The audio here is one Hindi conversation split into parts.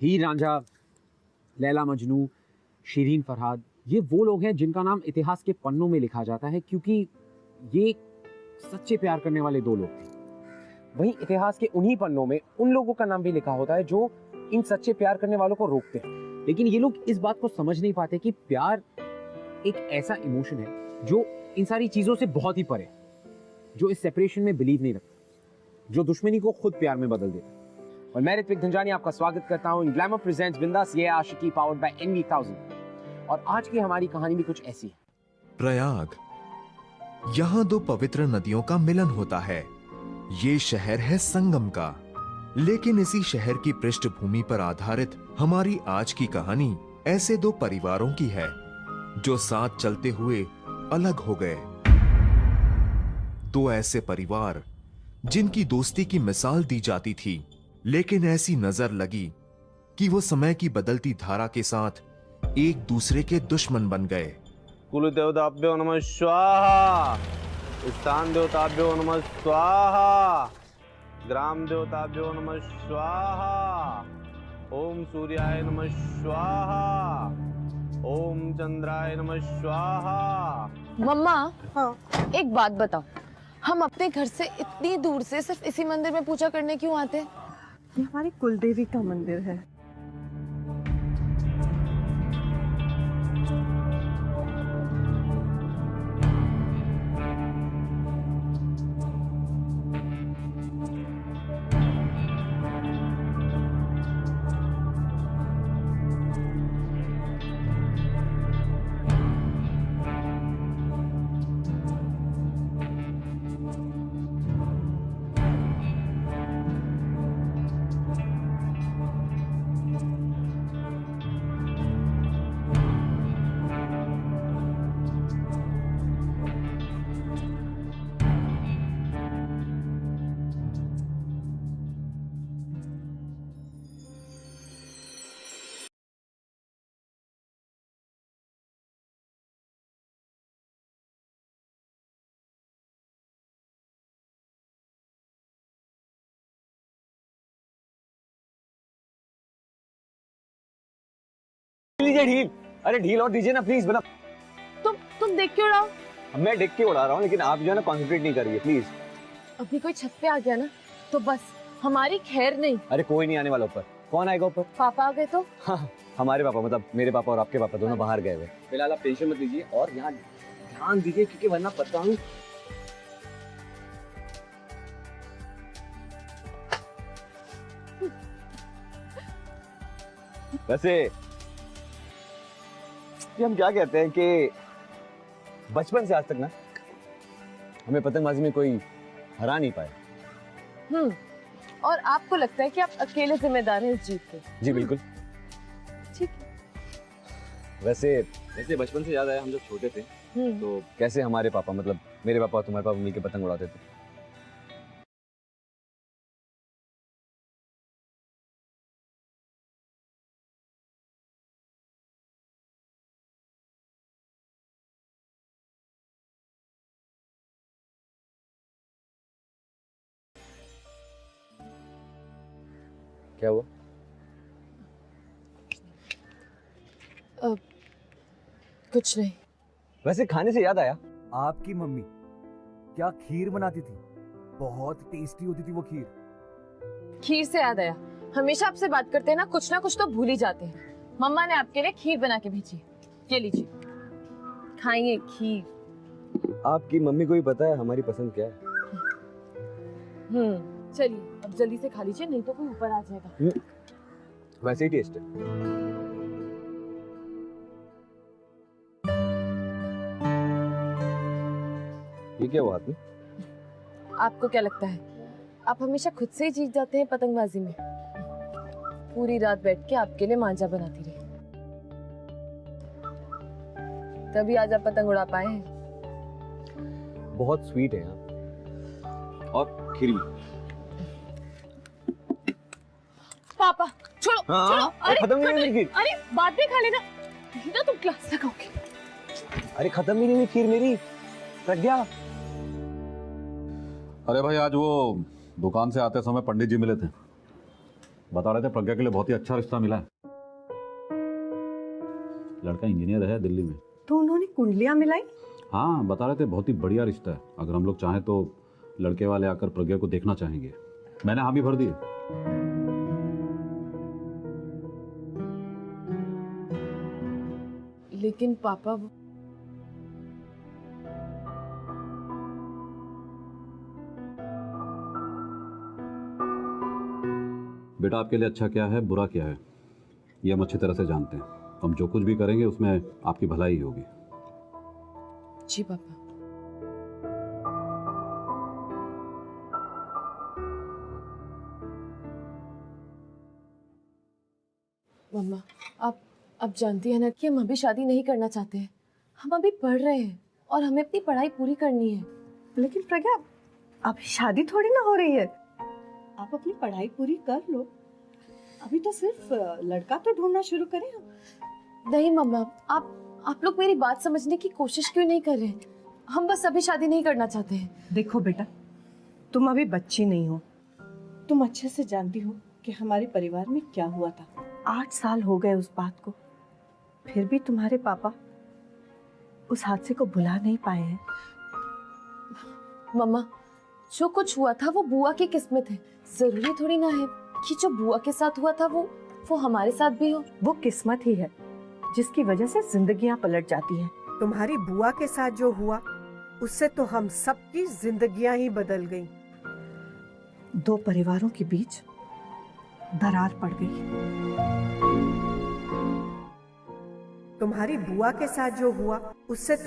हीर रांझा, लैला मजनू, शिरीन फरहाद, ये वो लोग हैं जिनका नाम इतिहास के पन्नों में लिखा जाता है क्योंकि ये सच्चे प्यार करने वाले दो लोग थे। वहीं इतिहास के उन्हीं पन्नों में उन लोगों का नाम भी लिखा होता है जो इन सच्चे प्यार करने वालों को रोकते हैं। लेकिन ये लोग इस बात को समझ नहीं पाते कि प्यार एक ऐसा इमोशन है जो इन सारी चीजों से बहुत ही परे, जो इस सेपरेशन में बिलीव नहीं रखता, जो दुश्मनी को खुद प्यार में बदल देता है। और मैं ऋत्विक धनजानी आपका स्वागत करता हूं इन ग्लैमर प्रेजेंट्स बिंदास ये आशिकी पावर्ड बाय NV1000। और आज की हमारी कहानी भी कुछ ऐसी है। प्रयाग, यहाँ दो पवित्र नदियों का मिलन होता है। ये शहर है संगम का। लेकिन इसी शहर की पृष्ठभूमि पर आधारित हमारी आज की कहानी ऐसे दो परिवारों की है जो साथ चलते हुए अलग हो गए। दो ऐसे परिवार जिनकी दोस्ती की मिसाल दी जाती थी, लेकिन ऐसी नजर लगी कि वो समय की बदलती धारा के साथ एक दूसरे के दुश्मन बन गए। कुल देवताभ्यो नमः स्वाहा, स्थान देवताभ्यो नमः स्वाहा, ग्राम देवताभ्यो नमः स्वाहा, ओम सूर्याय नमः स्वाहा, ओम चंद्राय नमः स्वाहा। मम्मा, हाँ। एक बात बताओ, हम अपने घर से इतनी दूर से सिर्फ इसी मंदिर में पूजा करने क्यों आते हैं? ये हमारी कुलदेवी का मंदिर है। लीजिए ढील। अरे ढील और दीजिए ना प्लीज। बना तुम देख क्यों रहा हो? अब मैं देख के उड़ा रहा हूँ, लेकिन आप जो है ना कॉन्सेंट्रेट नहीं कर रही है प्लीज। अभी कोई छत पे आ गया ना तो बस हमारी खैर नहीं। अरे कोई नहीं आने वाला ऊपर। कौन आएगा ऊपर? पापा आ गए तो? हाँ, हमारे पापा, मतलब मेरे पापा और आपके पापा दोनों बाहर गए हुए। फिलहाल आप टेंशन मत लीजिए और यहाँ ध्यान दीजिए क्योंकि वरना पता हूँ। वैसे ये हम क्या कहते हैं कि बचपन से आज तक ना हमें पतंगबाजी में कोई हरा नहीं पाया। और आपको लगता है कि आप अकेले जिम्मेदार हैं इस जीत के? जी बिल्कुल। ठीक। वैसे बचपन से याद आया, हम जब छोटे थे तो कैसे हमारे पापा, मतलब मेरे पापा और तुम्हारे पापा मिलकर पतंग उड़ाते थे। क्या हुआ? कुछ नहीं। वैसे खाने से याद आया, आपकी मम्मी क्या खीर बनाती थी, बहुत टेस्टी होती थी वो खीर। खीर से याद आया, हमेशा आपसे बात करते हैं ना कुछ तो भूल ही जाते हैं। मम्मा ने आपके लिए खीर बना के भेजी, ये लीजिए, खाइए खीर। आपकी मम्मी को ही पता है हमारी पसंद क्या है। चलिए अब जल्दी से खा लीजिए, नहीं तो कोई ऊपर आ जाएगा। वैसे ही टेस्ट है। ये क्या हुआ हाथ में? आपको क्या लगता है आप हमेशा खुद से ही जीत जाते हैं पतंगबाजी में? पूरी रात बैठ के आपके लिए मांझा बनाती रही, तभी आज आप पतंग उड़ा पाए हैं। बहुत स्वीट है आप, और खीर भी। पापा छोड़ो छोड़ो। अरे खत्म नहीं हुई खीर। अरे बाद में खा लेना, नहीं ना तुम क्लास लगाओगे। अरे खत्म भी नहीं हुई खीर मेरी, प्रज्ञा। अरे भाई, आज वो दुकान से आते समय पंडित जी मिले थे। बता रहे थे प्रज्ञा के लिए बहुत ही अच्छा रिश्ता मिला है। लड़का इंजीनियर है दिल्ली में। तो उन्होंने कुंडलियां मिलाई? हाँ, बता रहे थे बहुत ही बढ़िया रिश्ता है। अगर हम लोग चाहें तो लड़के वाले आकर प्रज्ञा को देखना चाहेंगे। मैंने हामी भर दी है। लेकिन पापा बेटा, आपके लिए अच्छा क्या है, बुरा क्या है, ये हम अच्छी तरह से जानते हैं। हम जो कुछ भी करेंगे उसमें आपकी भलाई ही होगी। जी पापा। मम्मा, आप जानती है ना कि हम अभी शादी नहीं करना चाहते हैं। हम अभी पढ़ रहे हैं और हमें अपनी पढ़ाई पूरी करनी है। लेकिन प्रज्ञा, अभी शादी थोड़ी ना हो रही है। आप अपनी पढ़ाई पूरी कर लो। अभी तो सिर्फ लड़का तो ढूंढना शुरू करें हम। नहीं मम्मा, आप लोग मेरी बात समझने की कोशिश क्यों नहीं कर रहे? हम बस अभी शादी नहीं करना चाहते हैं। देखो बेटा, तुम अभी बच्ची नहीं हो। तुम अच्छे से जानती हो कि हमारे परिवार में क्या हुआ था। 8 साल हो गए उस बात को, फिर भी तुम्हारे पापा उस हादसे को भुला नहीं पाए हैं। मम्मा, जो कुछ हुआ था वो बुआ की किस्मत है। जरूरी थोड़ी ना है कि जो बुआ के साथ हुआ था वो हमारे साथ भी हो। वो किस्मत ही है जिसकी वजह से जिंदगियां पलट जाती हैं। तुम्हारी बुआ के साथ जो हुआ उससे तो हम सबकी जिंदगियां ही बदल गईं। 2 परिवारों के बीच दरार पड़ गई। तुम्हारी बुआ के साथ जो हुआ उससे तो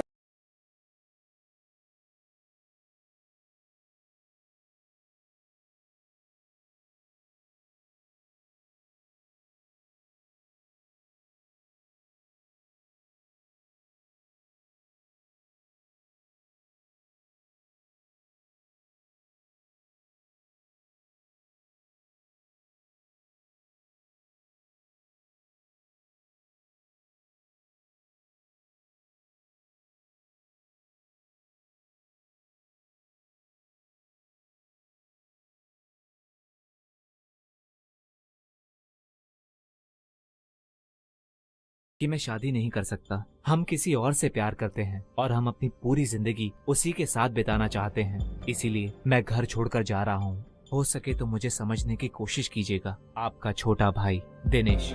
कि मैं शादी नहीं कर सकता। हम किसी और से प्यार करते हैं और हम अपनी पूरी जिंदगी उसी के साथ बिताना चाहते हैं। इसीलिए मैं घर छोड़कर जा रहा हूँ। हो सके तो मुझे समझने की कोशिश कीजिएगा। आपका छोटा भाई दिनेश।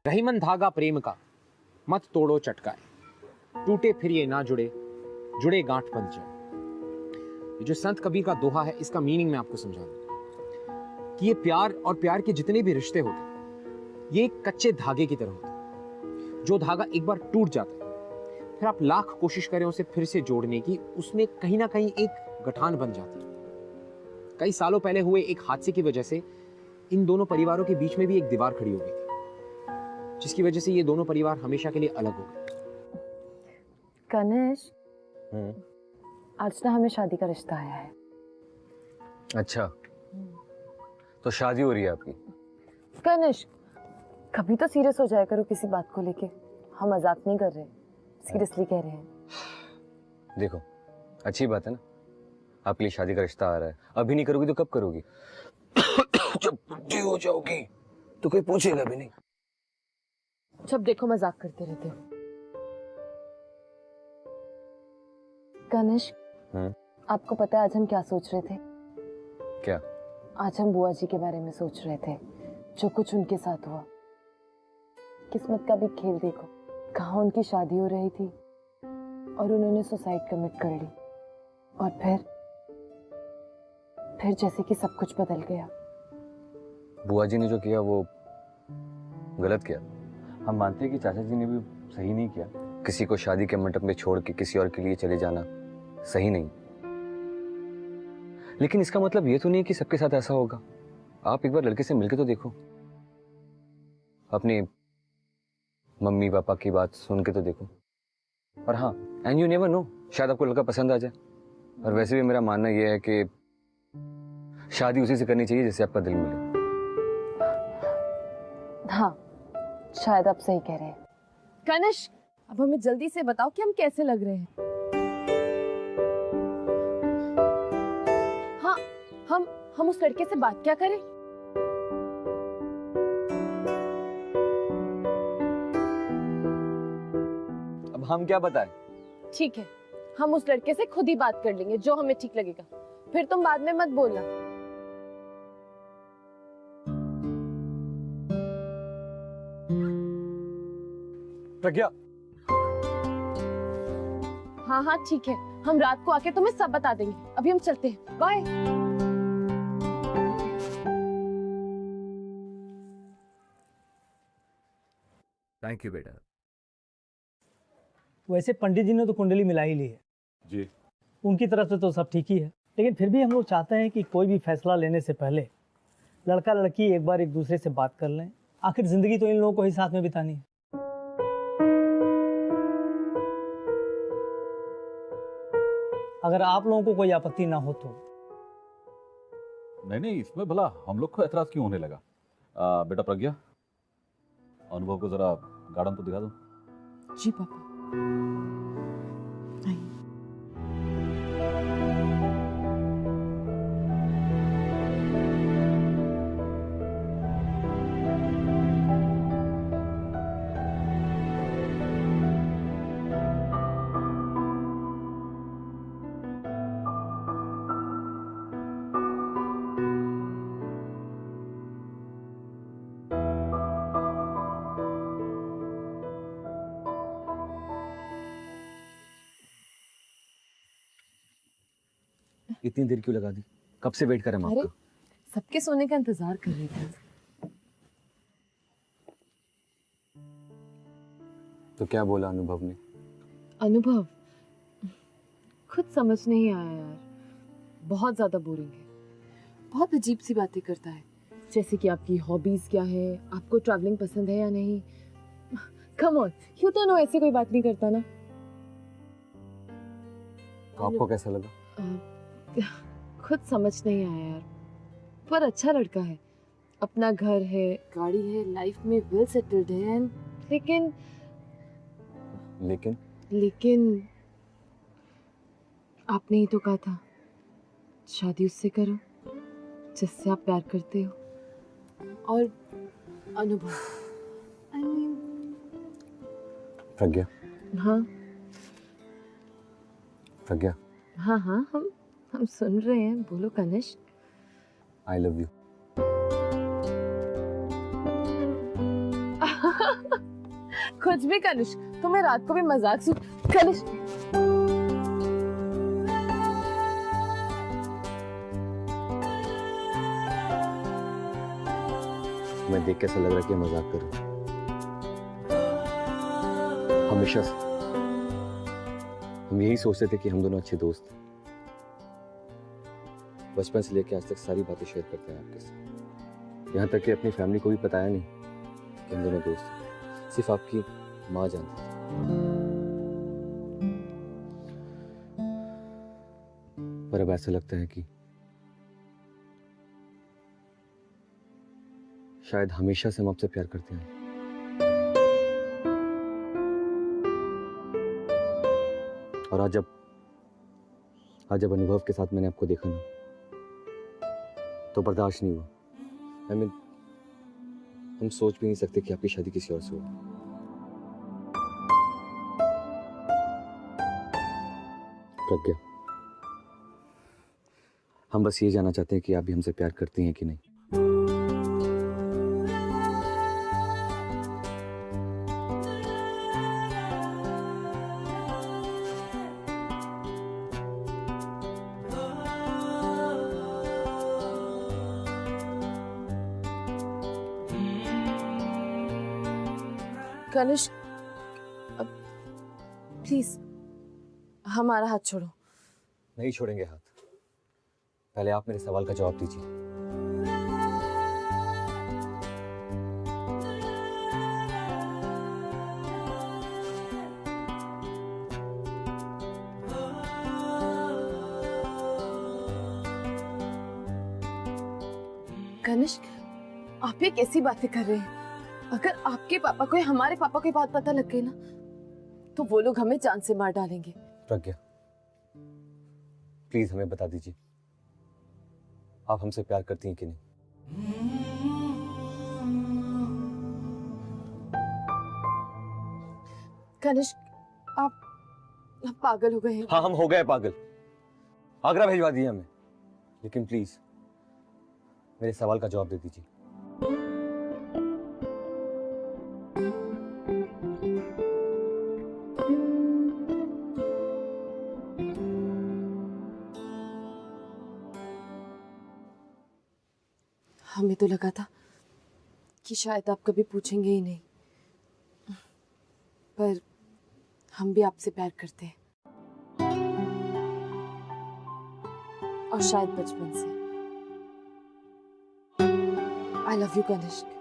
रहीमन धागा प्रेम का, मत तोड़ो चटकाए, टूटे फिर ये ना जुड़े, जुड़े गांठ बंध जाए। ये जो संत कबीर का दोहा है, इसका मीनिंग मैं आपको समझा दूं कि ये प्यार और प्यार के जितने भी रिश्ते होते हैं, ये एक कच्चे धागे की तरह होते हैं। जो धागा एक बार टूट जाता है, फिर आप लाख कोशिश करें उसे फिर से जोड़ने की, उसमें कहीं ना कहीं एक गठान बन जाती है। कई सालों पहले हुए एक हादसे की वजह से इन दोनों परिवारों के बीच में भी एक दीवार खड़ी हो गई थी, जिसकी वजह से ये दोनों परिवार हमेशा के लिए अलग हो गए। कनिष्क, आज ना हमें शादी का रिश्ता आया है। अच्छा, तो शादी हो रही है आपकी? कनिष्क, कभी तो सीरियस हो जाया करो किसी बात को लेके। हम मजाक नहीं कर रहे, सीरियसली कह रहे हैं। देखो, अच्छी बात है ना, आपके लिए शादी का रिश्ता आ रहा है। अभी नहीं करोगी तो कब करोगी? जब बुढ़ी हो जाओगी तो कोई पूछेगा भी नहीं। जब देखो मजाक करते रहते हो। कनिष्क, आपको पता है आज हम क्या सोच रहे थे? क्या? आज हम बुआ जी के बारे में सोच रहे थे, जो कुछ उनके साथ हुआ। किस्मत का भी खेल देखो, कहाँ उनकी शादी हो रही थी और उन्होंने सुसाइड कमिट कर ली, और फिर जैसे कि सब कुछ बदल गया। बुआ जी ने जो किया वो गलत किया। हम मानते हैं कि चाचा जी ने भी सही नहीं किया। किसी को शादी के मंडप में छोड़ के किसी और के लिए चले जाना सही नहीं, लेकिन इसका मतलब ये तो नहीं कि सबके साथ ऐसा होगा। आप एक बार लड़के से मिलके तो देखो, अपने मम्मी पापा की बात सुन के तो देखो। और हाँ, एंड यू नेवर नो, शायद आपको लड़का पसंद आ जाए। और वैसे भी मेरा मानना यह है कि शादी उसी से करनी चाहिए जिससे आपका दिल मिले। हाँ, शायद आप सही कह रहे हैं। कनिष्क, अब हमें जल्दी से बताओ कि हम कैसे लग रहे हैं। हाँ, हम उस लड़के से बात क्या करें? अब हम क्या बताएं? ठीक है, हम उस लड़के से खुद ही बात कर लेंगे, जो हमें ठीक लगेगा। फिर तुम बाद में मत बोलना। प्रज्ञा। हाँ हाँ ठीक है, हम रात को आके तुम्हें सब बता देंगे। अभी हम चलते हैं, बाय। थैंक यू बेटा। वैसे पंडित जी ने तो कुंडली मिला ही ली है जी। उनकी तरफ से तो सब ठीक ही है, लेकिन फिर भी हम लोग चाहते हैं कि कोई भी फैसला लेने से पहले लड़का लड़की एक बार एक दूसरे से बात कर लें। आखिर जिंदगी तो इन लोगों को ही साथ में बितानी है। अगर आप लोगों को कोई आपत्ति ना हो तो। नहीं, इसमें भला हम लोग को एतराज क्यों होने लगा? बेटा प्रज्ञा, अनुभव को जरा गार्डन तो दिखा दो। जी पापा। इतनी देर क्यों लगा दी? कब से वेट कर रहे हैं अरे, आपको? सबके सोने का इंतजार कर रही थी। तो क्या बोला अनुभव ने? अनुभव खुद समझ नहीं आया यार, बहुत ज्यादा बोरिंग है। बहुत अजीब सी बातें करता है, जैसे कि आपकी हॉबीज क्या है, आपको ट्रैवलिंग पसंद है या नहीं। कम ऑन, यू तो नो, ऐसी कोई बात नहीं करता ना। तो आपको कैसा लगा? खुद समझ नहीं आया यार, पर अच्छा लड़का है, अपना घर है, गाड़ी है, लाइफ में वेल सेटल्ड है। लेकिन आपने ही तो कहा था शादी उससे करो जिससे आप प्यार करते हो। और अनुभव, I mean, प्रज्ञा। हाँ प्रज्ञा, हाँ हाँ, हम सुन रहे हैं, बोलो कनिष्क। I love you. कुछ भी कनिष्क, तुम्हें रात को भी मजाक सुन। कनिष्क, मैं देख कैसा लग रहा है कि मजाक कर रहा हूं। हमेशा से हम यही सोचते थे कि हम दोनों अच्छे दोस्त हैं। बचपन से लेकर आज तक सारी बातें शेयर करते हैं आपके साथ, यहाँ तक कि अपनी फैमिली को भी बताया नहीं कि हम दोनों दोस्त हैं। सिर्फ आपकी माँ जानती थी। पर अब ऐसा लगता है कि शायद हमेशा से हम आपसे प्यार करते हैं। और आज जब अनुभव के साथ मैंने आपको देखा ना, तो बर्दाश्त नहीं हुआ। I mean, हम सोच भी नहीं सकते कि आपकी शादी किसी और से हो। प्रज्ञा, हम बस ये जानना चाहते हैं कि आप भी हमसे प्यार करती हैं कि नहीं। कनिष्क, प्लीज हमारा हाथ छोड़ो। नहीं छोड़ेंगे हाथ, पहले आप मेरे सवाल का जवाब दीजिए। कनिष्क, आप ये कैसी बातें कर रहे हैं? अगर आपके पापा को या हमारे पापा को बात पता लग गई ना, तो वो लोग हमें जान से मार डालेंगे। प्रज्ञा, प्लीज हमें बता दीजिए, आप हमसे प्यार करती हैं कि नहीं? कनिष्क, आप पागल हो गए हैं। हाँ, हम हो गए पागल। आगरा भिजवा दिए हमें, लेकिन प्लीज मेरे सवाल का जवाब दे दीजिए। हमें तो लगा था कि शायद आप कभी पूछेंगे ही नहीं, पर हम भी आपसे प्यार करते हैं, और शायद बचपन से। I love you Kanishk.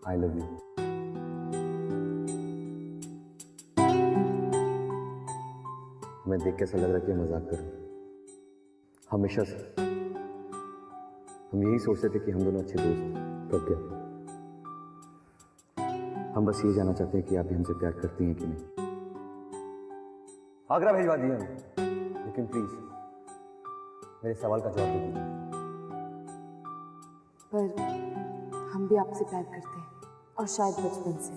I love you. हमें देख के ऐसा लग रहा है कि मजाक कर रहे हैं। हमेशा से हम यही सोचते थे कि हम दोनों अच्छे दोस्त हैं। प्रज्ञा, हम बस ये जानना चाहते हैं कि आप भी हमसे प्यार करती हैं कि नहीं। आगरा भिजवा दिए हमें, लेकिन प्लीज मेरे सवाल का जवाब दे दीजिए। पर हम भी आपसे प्यार करते हैं, और शायद बचपन से।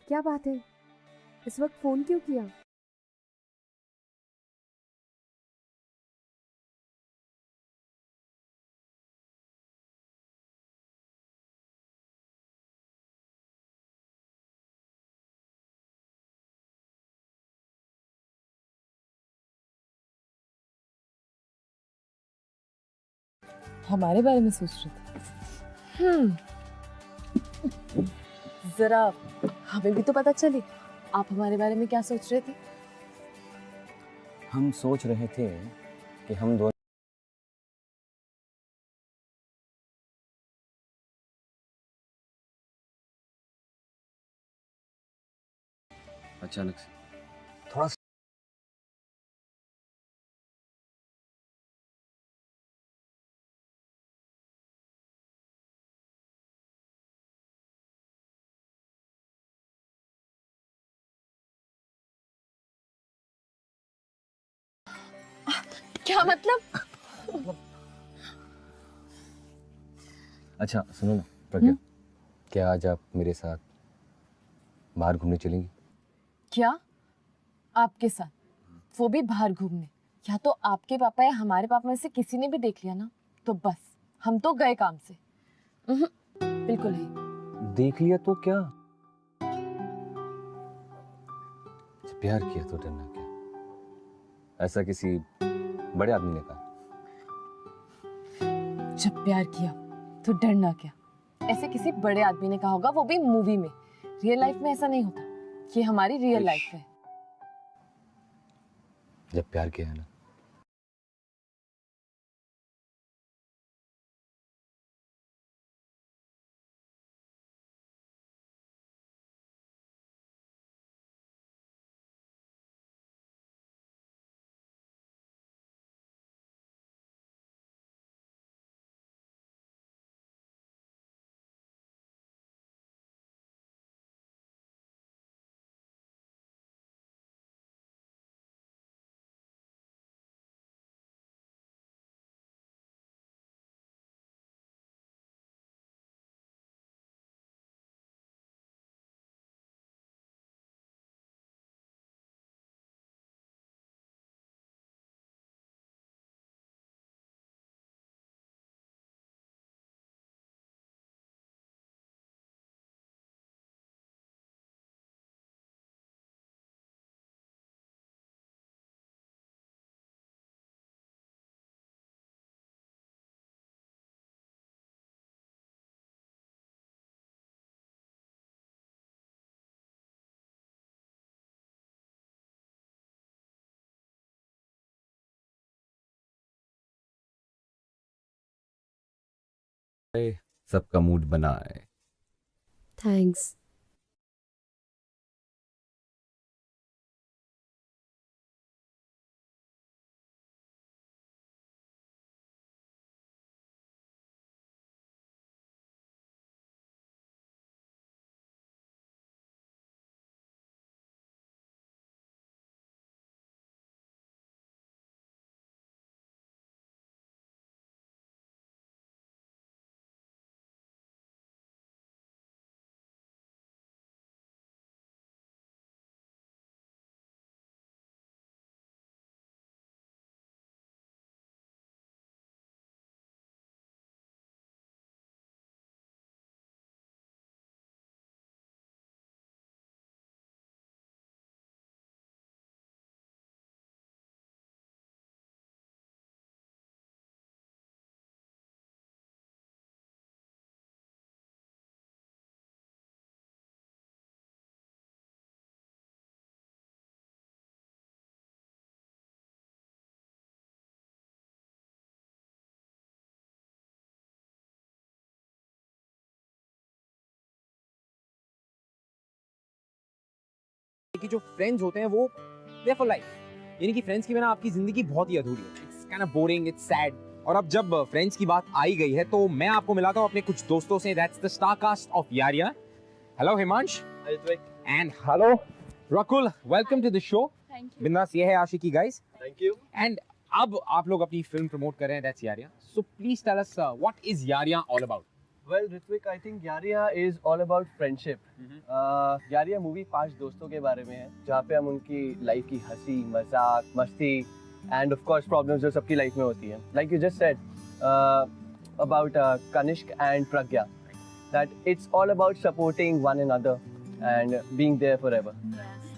क्या बात है, इस वक्त फोन क्यों किया? हमारे बारे में सोच रहे थे? जरा हमें भी तो पता चले, आप हमारे बारे में क्या सोच रहे थे? हम सोच रहे थे कि हम दोनों अचानक से थोड़ा क्या मतलब? अच्छा सुनो ना प्रज्ञा, क्या आज आप मेरे साथ बाहर घूमने चलेंगी? क्या? आपके साथ? वो भी बाहर घूमने? या तो आपके पापा या हमारे पापा में से किसी ने भी देख लिया ना तो बस हम तो गए काम से। बिल्कुल नहीं। देख लिया तो क्या? प्यार किया तो डरना क्या? ऐसा किसी बड़े आदमी ने कहा। जब प्यार किया तो डरना क्या, ऐसे किसी बड़े आदमी ने कहा होगा, वो भी मूवी में। रियल लाइफ में ऐसा नहीं होता। ये हमारी रियल लाइफ है। जब प्यार किया है ना, सबका मूड बना है। थैंक्स। कि जो फ्रेंड्स होते हैं वो दे फॉर लाइफ, यानी कि फ्रेंड्स के बिना आपकी जिंदगी बहुत ही अधूरी है। It's kind of boring, it's sad. और अब जब फ्रेंड्स की बात आई गई है तो मैं आपको मिलाता हूं अपने कुछ दोस्तों से। That's the star cast of Yaariyan. Hello Himansh and hello Rakul, welcome to the show. बिंदास, ये है Aashiqui guys. Thank you. And अब आप लोग अपनी फिल्म प्रमोट कर रहे हैं, that's Yaariyan. So please tell us what is Yaariyan all about? Well, Ritvik, I think Yaariyan is all about friendship. Yaariyan movie 5 दोस्तों के बारे में है, जहाँ पे हम उनकी लाइफ की हंसी, मजाक, मस्ती and of course problems जो सबकी लाइफ में होती है. Like you just said about Kanishk and Pragya, that it's all about supporting one another and being there forever.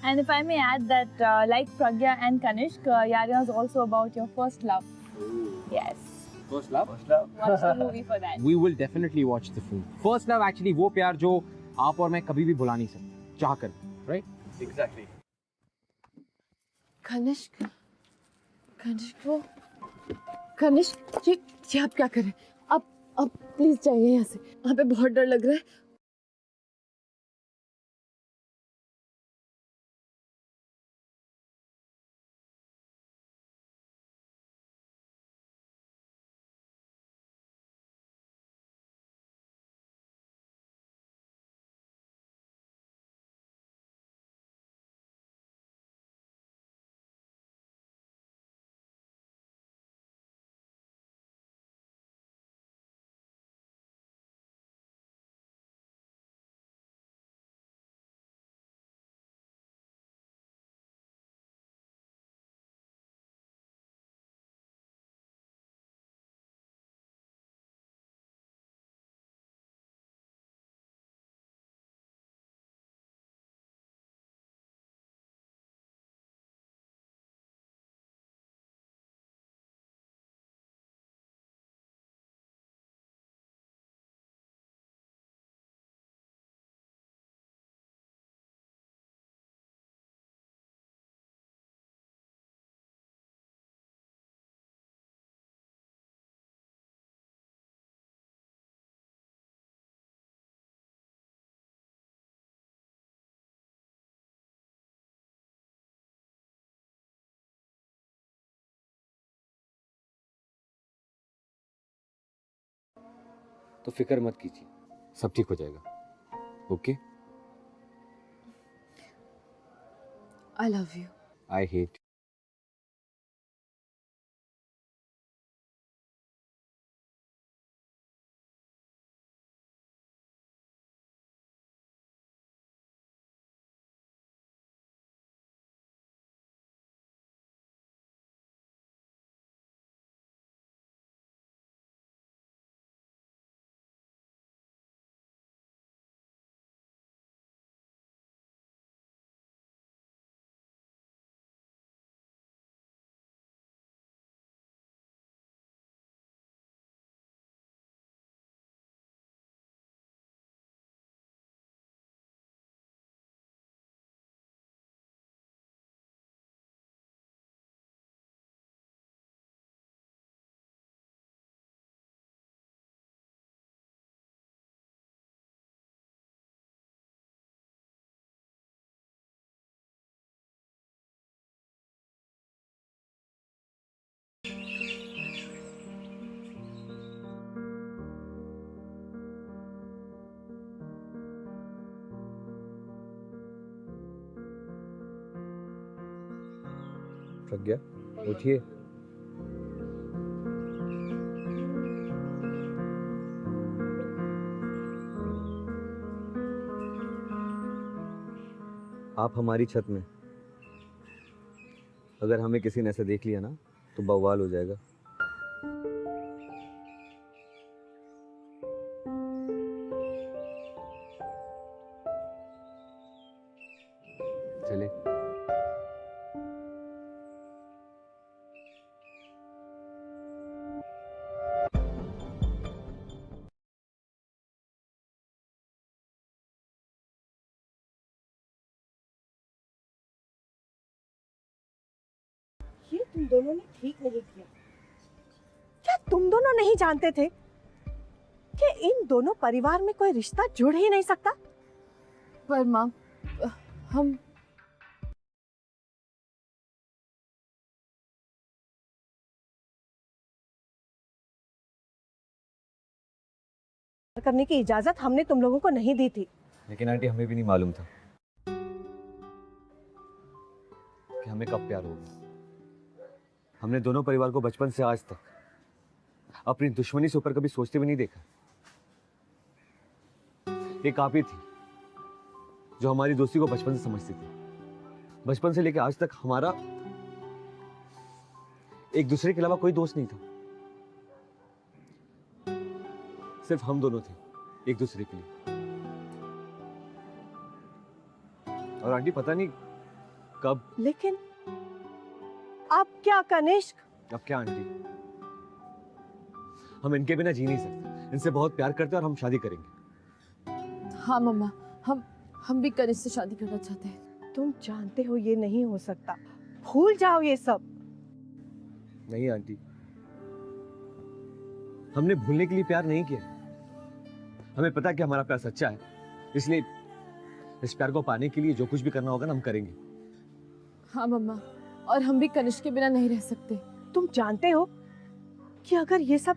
And if I may add that, like Pragya and Kanishk, Yaria is also about your first love. Yes. First love? First love. Watch the movie for that. We will definitely watch the film. First love actually वो प्यार जो आप और मैं कभी भी भुला नहीं सकते, चाह कर, right? Exactly. कनिष्क, कनिष्क, ये आप क्या कर रहे हैं? अब प्लीज जाइए यहाँ से, यहाँ पे बहुत डर लग रहा है। तो फिक्र मत कीजिए, सब ठीक हो जाएगा। Okay? I love you. I hate. Pragya, उठिए। आप हमारी छत में, अगर हमें किसी ने ऐसे देख लिया ना तो बवाल हो जाएगा। चले। ये तुम दोनों ने ठीक नहीं किया। क्या तुम दोनों नहीं जानते थे कि इन दोनों परिवार में कोई रिश्ता जुड़ ही नहीं सकता? पर माँ, हम करने की इजाजत हमने तुम लोगों को नहीं दी थी। लेकिन आंटी, हमें भी नहीं मालूम था कि हमें कब प्यार होगा। हमने दोनों परिवार को बचपन से आज तक अपनी दुश्मनी से ऊपर कभी सोचते भी नहीं देखा। एक आप ही थी जो हमारी दोस्ती को बचपन से समझती थी। बचपन से लेकर आज तक हमारा एक दूसरे के अलावा कोई दोस्त नहीं था। सिर्फ हम दोनों थे एक दूसरे के लिए। और आंटी, पता नहीं कब। लेकिन अब क्या कनिष्क? अब क्या आंटी, हम इनके बिना जी नहीं सकते। इनसे बहुत प्यार करते हैं और हम शादी करेंगे। हाँ मम्मा, हम भी कनिष्क से शादी करना चाहते हैं। तुम जानते हो ये नहीं हो सकता। भूल जाओ ये सब। नहीं आंटी, हमने भूलने के लिए प्यार नहीं किया। हमें पता है कि हमारा प्यार सच्चा है, इसलिए इस प्यार को पाने के लिए जो कुछ भी करना होगा ना, हम करेंगे। हाँ मम्मा, और हम भी कनिष्क के बिना नहीं रह सकते। तुम जानते हो कि अगर ये सब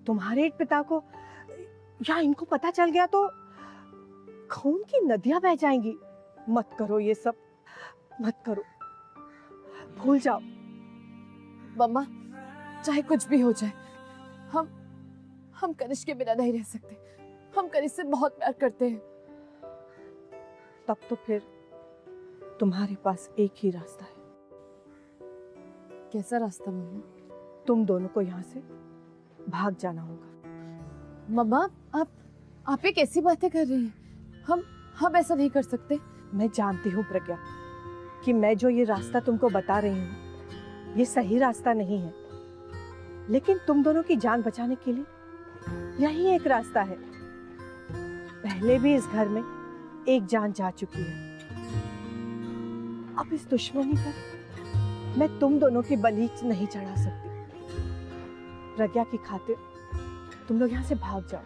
तुम्हारे पिता को या इनको पता चल गया तो खून की नदियां बह जाएंगी। मत करो ये सब, मत करो, भूल जाओ। मम्मा, चाहे कुछ भी हो जाए, हम कनिष्क के बिना नहीं रह सकते। हम कनिष्क से बहुत प्यार करते हैं। तब तो फिर तुम्हारे पास एक ही रास्ता है। कैसा रास्ता मम्मा? तुम दोनों को यहाँ से भाग जाना होगा। मम्मा, आप ये कैसी बातें कर रही हैं? हम ऐसा नहीं कर सकते। मैं जानती हूँ प्रज्ञा कि मैं जो ये रास्ता तुमको बता रही हूँ ये सही रास्ता नहीं है, लेकिन तुम दोनों की जान बचाने के लिए यही एक रास्ता है। पहले भी इस घर में एक जान जा चुकी है। अब इस दुश्मनी पर मैं तुम दोनों की बलि नहीं चढ़ा सकती। प्रज्ञा की खातिर तुम लोग यहाँ से भाग जाओ।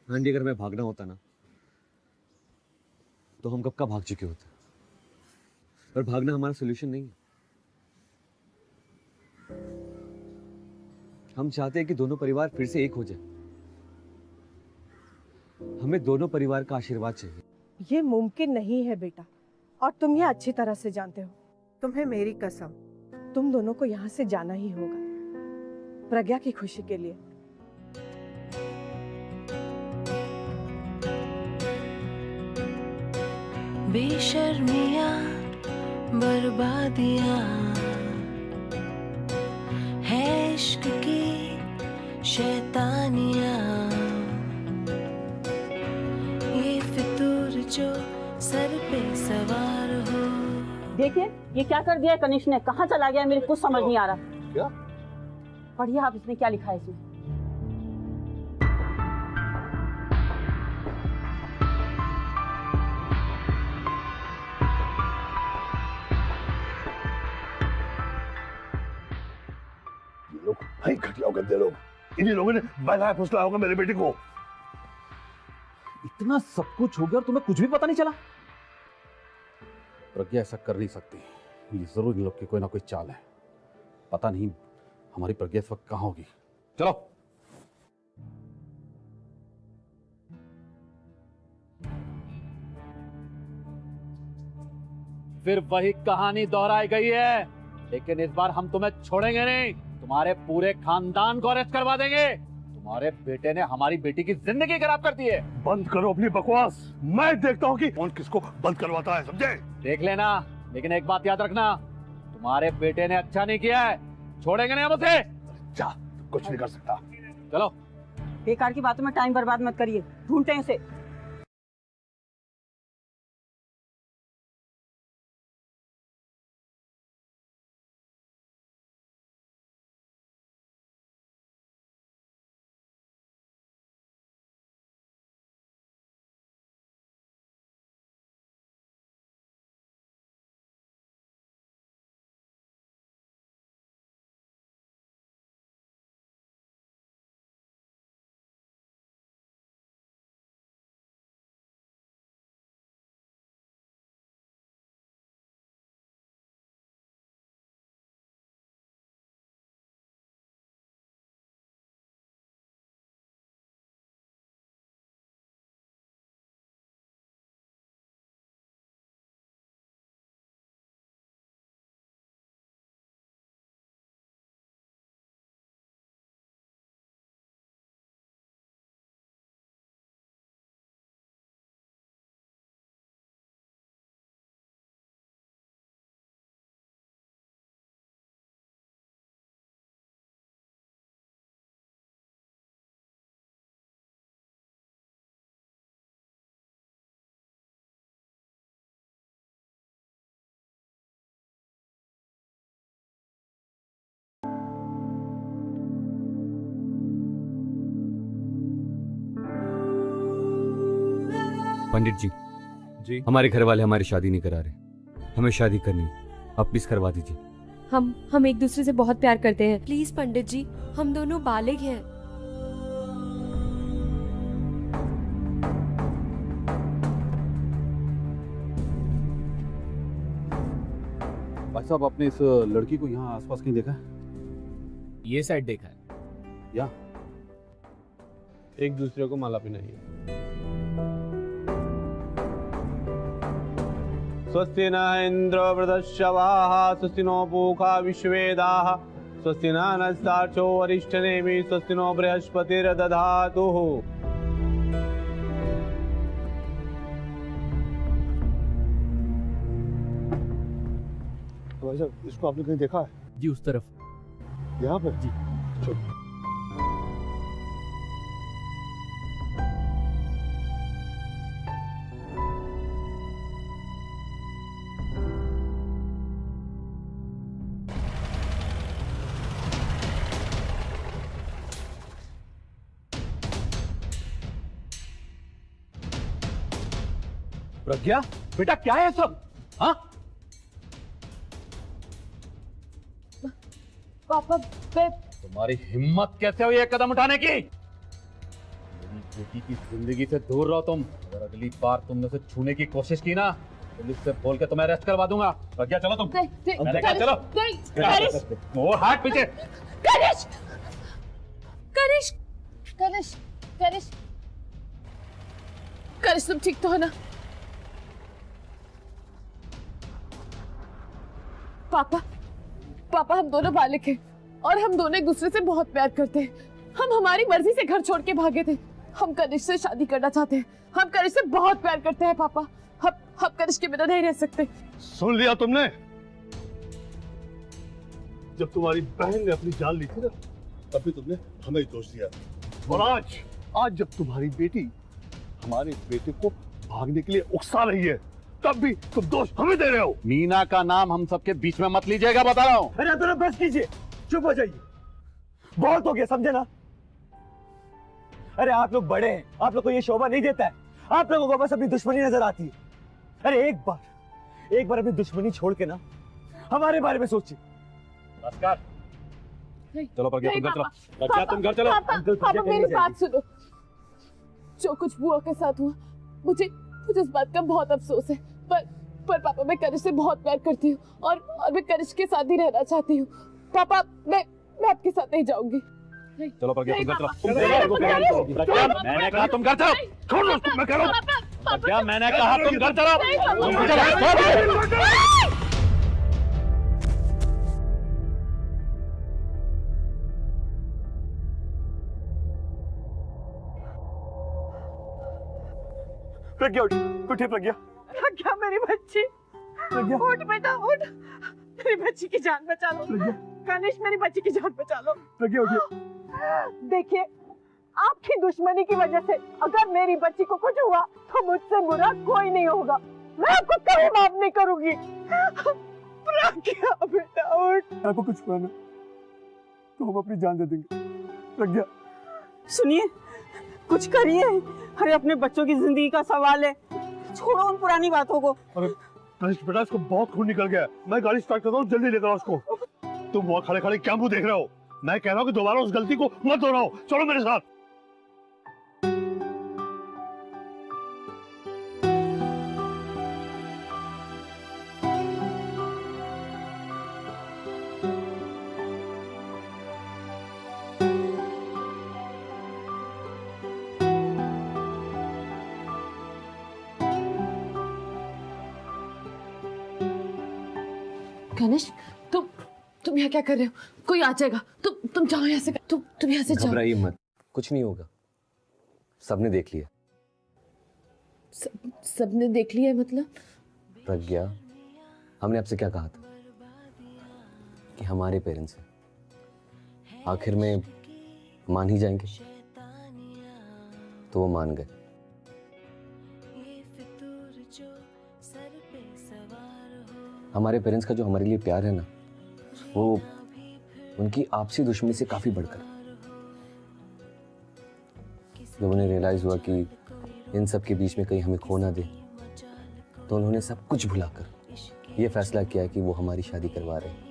आंटी, अगर मैं भागना होता ना तो हम कब का भाग चुके होते। पर भागना हमारा सोल्यूशन नहीं है। हम चाहते हैं कि दोनों परिवार फिर से एक हो जाए। हमें दोनों परिवार का आशीर्वाद चाहिए। ये मुमकिन नहीं है बेटा, और तुम ये अच्छी तरह से जानते हो। तुम्हें मेरी कसम, तुम दोनों को यहाँ से जाना ही होगा, प्रज्ञा की खुशी के लिए। बेशर्मियाँ बर्बादियाँ है इश्क की शैतानियाँ, ये फितूर जो सर पे सवार हो। देखिए ये क्या कर दिया है कनिष्क ने, कहाँ चला गया मेरे कुछ समझ नहीं आ रहा। क्या? पढ़िए आप इसमें क्या लिखा है इसमें। भाई घटिया गंदे लोग, इन्हीं लोगों ने बहलाया फुसलाया होगा मेरे बेटे को। इतना सब कुछ हो गया और तुम्हें कुछ भी पता नहीं चला? प्रज्ञा ऐसा कर नहीं सकती, ये जरूर इन लोग की कोई ना कोई चाल है। पता नहीं हमारी प्रज्ञा इस वक्त कहाँ होगी। चलो फिर वही कहानी दोहराई गई है, लेकिन इस बार हम तुम्हें छोड़ेंगे नहीं। तुम्हारे पूरे खानदान को अरेस्ट करवा देंगे। तुम्हारे बेटे ने हमारी बेटी की जिंदगी खराब कर दी है। बंद करो अपनी बकवास, मैं देखता हूँ कि कौन किसको बंद करवाता है, समझे? देख लेना, लेकिन एक बात याद रखना, तुम्हारे बेटे ने अच्छा नहीं किया है, छोड़ेंगे नहीं हम उसे। जा, कुछ नहीं कर सकता। चलो। बेकार की बातों में टाइम बर्बाद मत करिए, ढूंढते हैं इसे। पंडित जी, हमारे घर वाले हमारी शादी नहीं करा रहे, हमें शादी करनी, आप प्लीज करवा दीजिए। हम एक दूसरे से बहुत प्यार करते हैं, प्लीज पंडित जी, हम दोनों बालिग हैं। भाई साहब, आपने इस लड़की को यहाँ आसपास कहीं देखा है? ये साइड देखा है। या एक दूसरे को माला पहनाइए। स्वस्ति न इंद्रो वृद्धश्रवाः, स्वस्ति नो पूषा विश्वेदाः, स्वस्ति न नस्तार्चो वरिष्ठनेमिः, स्वस्ति नो बृहस्पतिर्दधातु। भाई साहब, इसको आपने कहीं देखा है? जी उस तरफ। यहाँ पर? जी। चलो। प्रज्ञा, बेटा क्या है सब? हाँ? पापा, तुम्हारी हिम्मत कैसे हुई एक कदम उठाने की? मेरी बेटी की जिंदगी से दूर रहो तुम। अगर अगली बार तुमने उसे छूने की कोशिश की ना, पुलिस से बोल के तुम्हें अरेस्ट करवा दूंगा। प्रज्ञा चलो तुम। मैंने कहा चलो। वो हाथ पीछे। कनिष्क, कनिष्क, कनिष्क तुम ठीक तो हो ना? पापा, पापा हम दोनों बालिक हैं और हम दोनों एक दूसरे से बहुत प्यार करते हैं। हम हमारी मर्जी से घर छोड़ के भागे थे। हम कनिष्क से शादी करना चाहते हैं। हम कनिष्क से बहुत प्यार करते हैं पापा। हम कनिष्क के बिना नहीं रह सकते। सुन लिया तुमने? जब तुम्हारी बहन ने अपनी जान ली थी ना, तब भी तुमने हमें दोष दिया। और आज जब तुम्हारी बेटी हमारे बेटे को भागने के लिए उकसा रही है, तब भी तुम दोष हमें दे रहे हो। मीना का नाम हम सबके बीच में मत लीजिएगा, बता रहा हूँ। अरे थोड़ा बस कीजिए, चुप हो जाइए, बहुत हो गया, समझे ना? अरे आप लोग बड़े हैं, आप लोग को ये शोभा नहीं देता है। आप लोगों को बस अपनी दुश्मनी नजर आती है। अरे एक बार अपनी दुश्मनी छोड़ के ना हमारे बारे में सोचिए। चलो प्रज्ञा तुम घर चलो। प्रज्ञा तुम घर चलो। पापा मेरी बात सुनो। जो कुछ बुआ के साथ हुआ, मुझे इस बात का बहुत अफसोस है। पर पापा मैं कनिष्क से बहुत प्यार करती हूँ और मैं कनिष्क के साथ ही रहना चाहती हूँ। पापा मैं आपके साथ नहीं जाऊंगी। चलो प्रज्ञा तुम घर चलो। प्रज्ञा मैंने कहा तुम घर चलो। छोड़ो उसको, मैं कह रहा हूँ। प्रज्ञा मैंने कहा तुम घर चलो। प्रज्ञा उठे प्रज्ञा। प्रज्ञा मेरी बच्ची, उठ बेटा उठ, मेरी बच्ची की जान बचा लो। कनिष्क मेरी बच्ची की जान बचा लो। प्रज्ञा उठिए। देखिए आपकी दुश्मनी की वजह से अगर मेरी बच्ची को कुछ हुआ तो मुझसे बुरा कोई नहीं होगा। मैं आपको कभी माफ नहीं करूंगी। प्रज्ञा बेटा उठ। आपको कुछ हुआ ना तो हम अपनी जान दे देंगे। प्रज्ञा सुनिए, कुछ करिए। अरे अपने बच्चों की जिंदगी का सवाल है, छोड़ो उन पुरानी बातों को। अरे कनिष्क बेटा, इसको बहुत खून निकल गया है। मैं गाड़ी स्टार्ट करता हूँ, जल्दी लेकर आओ उसको। तुम वहाँ खड़े खड़े क्या मुंह देख रहे हो? मैं कह रहा हूँ कि दोबारा उस गलती को मत दोहराओ। चलो मेरे साथ। कनिष्क तुम यहाँ क्या कर रहे हो? कोई आ जाएगा। तुम जाओ यहाँ से। तुम यहाँ से जाओ। घबराइए मत, कुछ नहीं होगा। सबने देख लिया। सबने देख लिया मतलब? प्रज्ञा, हमने आपसे क्या कहा था कि हमारे पेरेंट्स हैं, आखिर में मान ही जाएंगे। तो वो मान गए। हमारे पेरेंट्स का जो हमारे लिए प्यार है ना, वो उनकी आपसी दुश्मनी से काफी बढ़कर। जब उन्हें रियलाइज हुआ कि इन सब के बीच में कहीं हमें खो ना दे, तो उन्होंने सब कुछ भुलाकर ये फैसला किया कि वो हमारी शादी करवा रहे हैं।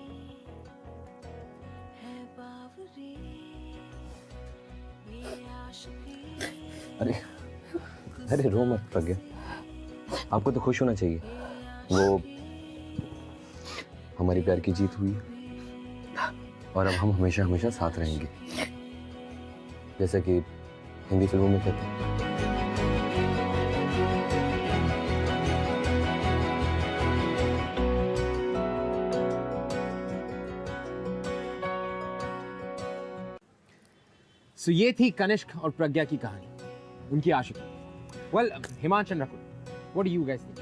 अरे रो मत प्रज्ञा, आपको तो खुश होना चाहिए। वो हमारी प्यार की जीत हुई और अब हम हमेशा हमेशा साथ रहेंगे, जैसे कि हिंदी फिल्मों में कहते हैं। So ये थी कनिष्क और प्रज्ञा की कहानी, उनकी आशिकी। Well, Himanshu and Rakul, what do you guys think?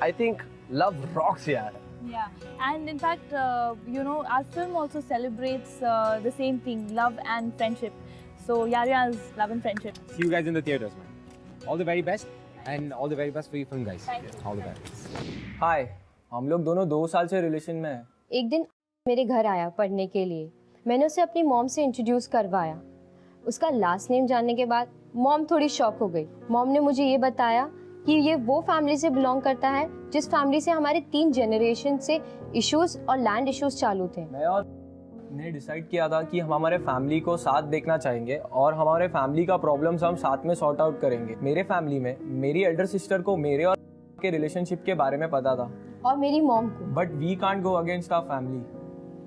I think love rocks, yaar. Yeah, and in fact, you know, our film also celebrates the same thing, love and friendship. So Yarya's love and friendship. See you guys in the theaters, man. All the very best, and all the very best for your film, guys. All the best. हाय, हम लोग दोनों 2 साल से रिलेशन में हैं। एक दिन मेरे घर आया पढ़ने के लिए। मैंने उसे अपनी मॉम से इंट्रोड्यूस करवाया। उसका लास्ट नेम जानने के बाद मॉम थोड़ी शॉक हो गई। मॉम ने मुझे ये बताया कि ये वो फैमिली से बिलोंग करता है जिस फैमिली से हमारे 3 जनरेशन से इश्यूज और लैंड इश्यूज चालू थे। मैं और ने डिसाइड किया था कि हम हमारे फैमिली को साथ देखना चाहेंगे और हमारे फैमिली का प्रॉब्लम्स हम साथ में सॉर्ट आउट करेंगे। मेरे फैमिली में मेरी एल्डर सिस्टर को मेरे और के रिलेशनशिप के बारे में पता था और मेरी मॉम को। But we can't go against our family.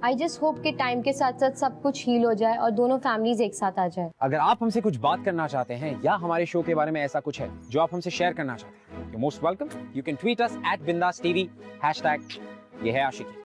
I just hope कि टाइम के साथ साथ सब कुछ हील हो जाए और दोनों फैमिलीज एक साथ आ जाए। अगर आप हमसे कुछ बात करना चाहते हैं या हमारे शो के बारे में ऐसा कुछ है जो आप हमसे शेयर करना चाहते हैं, you most welcome. You can tweet us @bindas tv #। ये है आशिकी।